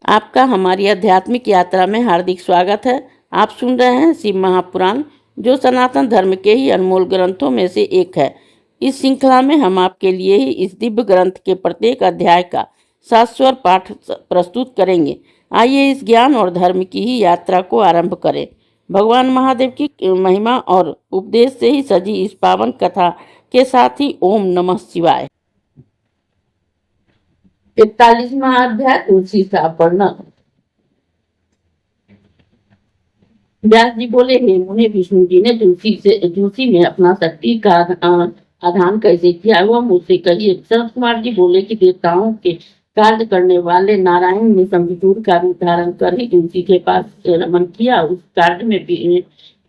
आपका हमारी आध्यात्मिक यात्रा में हार्दिक स्वागत है। आप सुन रहे हैं शिव महापुराण, जो सनातन धर्म के ही अनमोल ग्रंथों में से एक है। इस श्रृंखला में हम आपके लिए ही इस दिव्य ग्रंथ के प्रत्येक अध्याय का शाश्वत पाठ प्रस्तुत करेंगे। आइए इस ज्ञान और धर्म की ही यात्रा को आरंभ करें। भगवान महादेव की महिमा और उपदेश से ही सजी इस पावन कथा के साथ ही ओम नमः शिवाय। 41वां अध्याय तुलसी का वर्णन। व्यास जी बोले, हे मुनि, विष्णु जी ने तुलसी में अपना शक्ति का आधान कैसे किया, वह मुझसे कहिए। शरद कुमार जी बोले कि देवताओं के कार्य करने वाले नारायण ने शंखचूड़ का रूप धारण कर ही तुलसी के पास रमन किया। उस कार्य में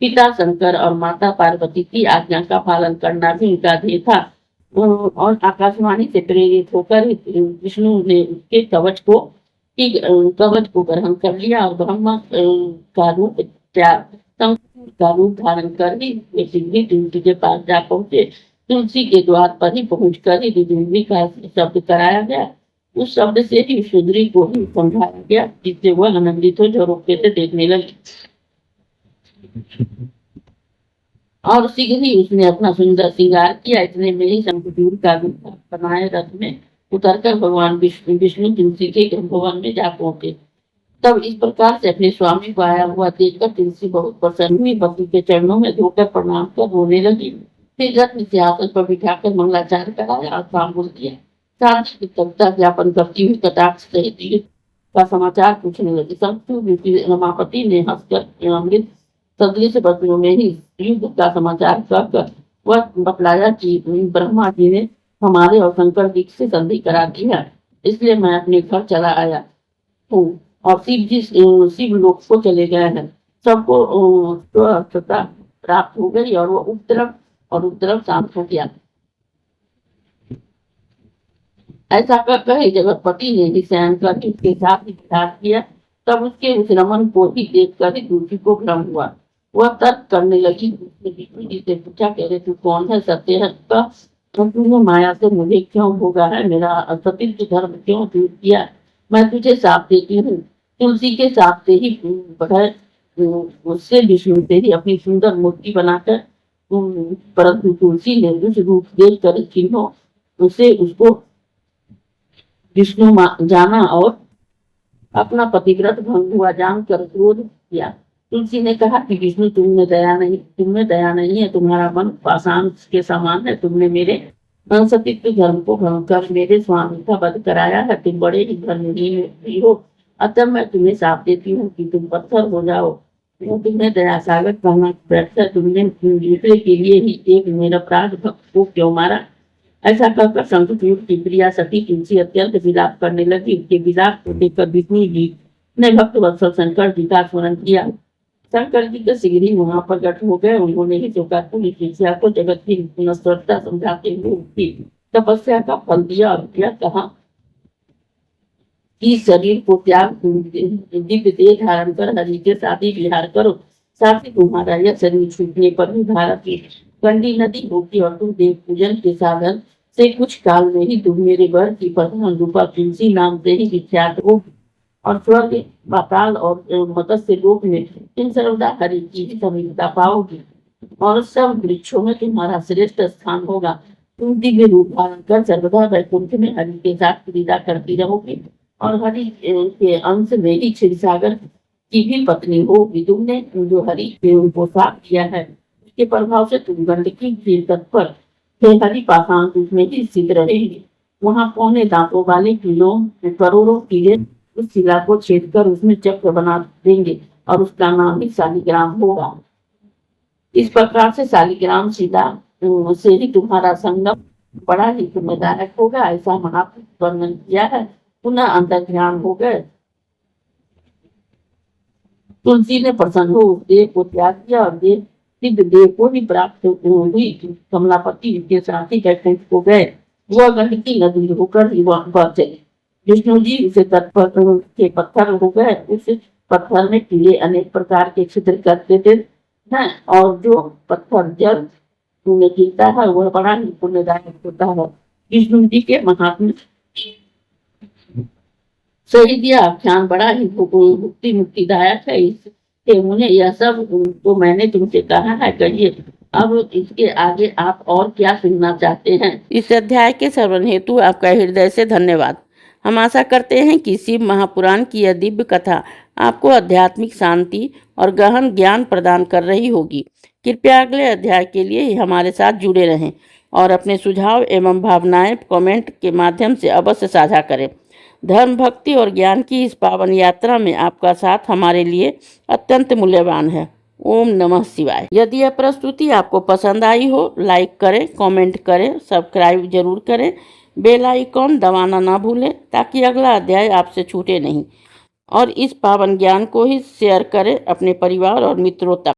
पिता शंकर और माता पार्वती की आज्ञा का पालन करना भी उनका ध्येय था। और आकाशवाणी से प्रेरित होकर विष्णु ने उसके कवच को ग्रहण कर लिया और ब्रह्मा का रूप धारण कर ही वे सीधे तुलसी के पास जा पहुंचे। तुलसी के द्वार पर ही पहुंचकर ही दुदुम्बी का शब्द कराया गया। उस शब्द से ही सुंदरी को ही समझाया गया, जिससे वह आनंदित हो झरोखे से देखने लगी। और शीघ्र ही उसने अपना सुंदर श्रृंगार किया। इतने में ही शंखचूड़ का बनाए रथ में उतरकर भगवान विष्णु तुलसी के भवन में जा पहुंचे। तब इस प्रकार से अपने स्वामी को आया हुआ देखकर तुलसी बहुत प्रसन्न हुई। पति के चरणों में धोकर प्रणाम कर रोने लगी। फिर रथ में सिंहासन पर बिठाकर मंगलाचार कराया और तांबूल किया। साथ ही कृतज्ञता ज्ञापन करती हुई कटाक्ष सहित का समाचार पूछने लगी। शंखचूड़ रमापति ने हंसकर अमृत सदृश पत्नियों में ही युद्ध का समाचार कर वह बतलाया कि ब्रह्मा जी ने हमारे और शंकर जी से संधि करा दी है, इसलिए मैं अपने घर चला आया हूँ और शिव लोक को चले गए हैं। सबको स्वस्थता प्राप्त हो गई और वह उपद्रव शांत हो गया। ऐसा कर जगतपति ने भी शयन करके उसके साथ ही विचार किया। तब उसके उस रमन को ही देखकर ही तुलसी को भ्रम हुआ। वह तर्क करने लगी। विष्णु जी से पूछा, कह रहे तू कौन है? सत्य है का तूने माया से मुझे क्यों भोगा है? मेरा सतीर्थ धर्म क्यों दूर किया? मैं तुझे साथ देती हूँ। तुलसी के साथ से ही उससे विष्णु से ही अपनी सुंदर मूर्ति बनाकर, परंतु तुलसी ने उस रूप देख कर चिन्हों उसे उसको विष्णु जाना और अपना पतिव्रत भंग हुआ जानकर क्रोध किया। तुलसी ने कहा कि विष्णु तुम में दया नहीं है। तुम्हारा मन पाषाण के समान है। तुमने मेरे सतीत्व धर्म को भंग कर मेरे स्वामी का वध कराया है। तुम बड़े ही धर्महीन हो। अतः मैं तुम्हें साथ देती हूँ कि तुम पत्थर हो जाओ। तुम्हें दया सागर कहना व्यर्थ है। तुमने दूसरे के लिए ही एक निरपराध भक्त को क्यों मारा? ऐसा कहकर शंखचूड़ की प्रिया सती तुलसी अत्यंत विलाप करने लगी। उसके विलाप को देखकर विष्णु जी ने भक्त वत्सल शंकर जी का स्मरण किया। शंकर जी के शीघ्र ही वहां प्रकट हो गए। उन्होंने ही शोकाकुल शिष्या को जगत की नश्वरता समझाते हुए उसकी तपस्या का फल दिया और कहा कि शरीर को त्याग दिव्य देह धारण कर हरि के साथ ही विहार करो। साथ ही तुम्हारा यह शरीर छूटने पर भी भारत की कंडी नदी होगी और तुम देव पूजन के साधन से कुछ काल में ही तुम मेरे वर की प्रधान रूपा तुलसी नाम से ही विख्यात होगी और स्वर्ग, पाताल और मत्स्य लोक में तुम सर्वदा हरि की समीपता पाओगी और सब वृक्षों में तुम्हारा श्रेष्ठ स्थान होगा। तुम दिव्य रूप धारण कर सर्वदा वैकुंठ में हरि के साथ क्रीड़ा करती रहोगी और हरि के अंश में ही क्षीरसागर की भी पत्नी होगी। तुमने जो हरि को साफ किया है, उसके प्रभाव से तुम गंडकी के तट पर हरि पाषाण रूप में ही स्थित रहेंगे। वहां पौने दांतों वाले करोड़ों कीड़े उस शिला को छेद कर उसमें चक्र बना देंगे और उसका नाम ही शालिग्राम होगा। इस प्रकार से शालिग्राम शिला से ही तुम्हारा संगम बड़ा ही पुण्यदायक होगा। ऐसा महापुरुष वर्णन किया है। पुनः अंतर्ध्यान हो गए। तुलसी ने प्रसन्न हो उस देह को त्याग किया और सिद्ध देह को ही प्राप्त हुई। कमलापति के साथ ही वैकुंठ को गए। वह गंडकी नदी होकर ही वहां पर चले। विष्णु जी उसे तट के पत्थर हो गए। उस पत्थर में कीड़े अनेक प्रकार के छिद्र करते थे और जो पत्थर जल में गिरता है वह बड़ा ही पुण्यदायक होता है। विष्णु जी के महात्मा शहीदी आख्यान बड़ा ही भुक्ति मुक्तिदायक है। इससे मुझे यह सब तो मैंने तुमसे कहा है, कहिए अब इसके आगे आप और क्या सुनना चाहते हैं। इस अध्याय के श्रवण हेतु आपका हृदय से धन्यवाद। हम आशा करते हैं कि शिव महापुराण की यह दिव्य कथा आपको आध्यात्मिक शांति और गहन ज्ञान प्रदान कर रही होगी। कृपया अगले अध्याय के लिए हमारे साथ जुड़े रहें और अपने सुझाव एवं भावनाएं कमेंट के माध्यम से अवश्य साझा करें। धर्म, भक्ति और ज्ञान की इस पावन यात्रा में आपका साथ हमारे लिए अत्यंत मूल्यवान है। ओम नमः शिवाय। यदि यह प्रस्तुति आपको पसंद आई हो, लाइक करें, कमेंट करें, सब्सक्राइब जरूर करें, बेल आइकॉन दबाना ना भूलें ताकि अगला अध्याय आपसे छूटे नहीं। और इस पावन ज्ञान को ही शेयर करें अपने परिवार और मित्रों तक।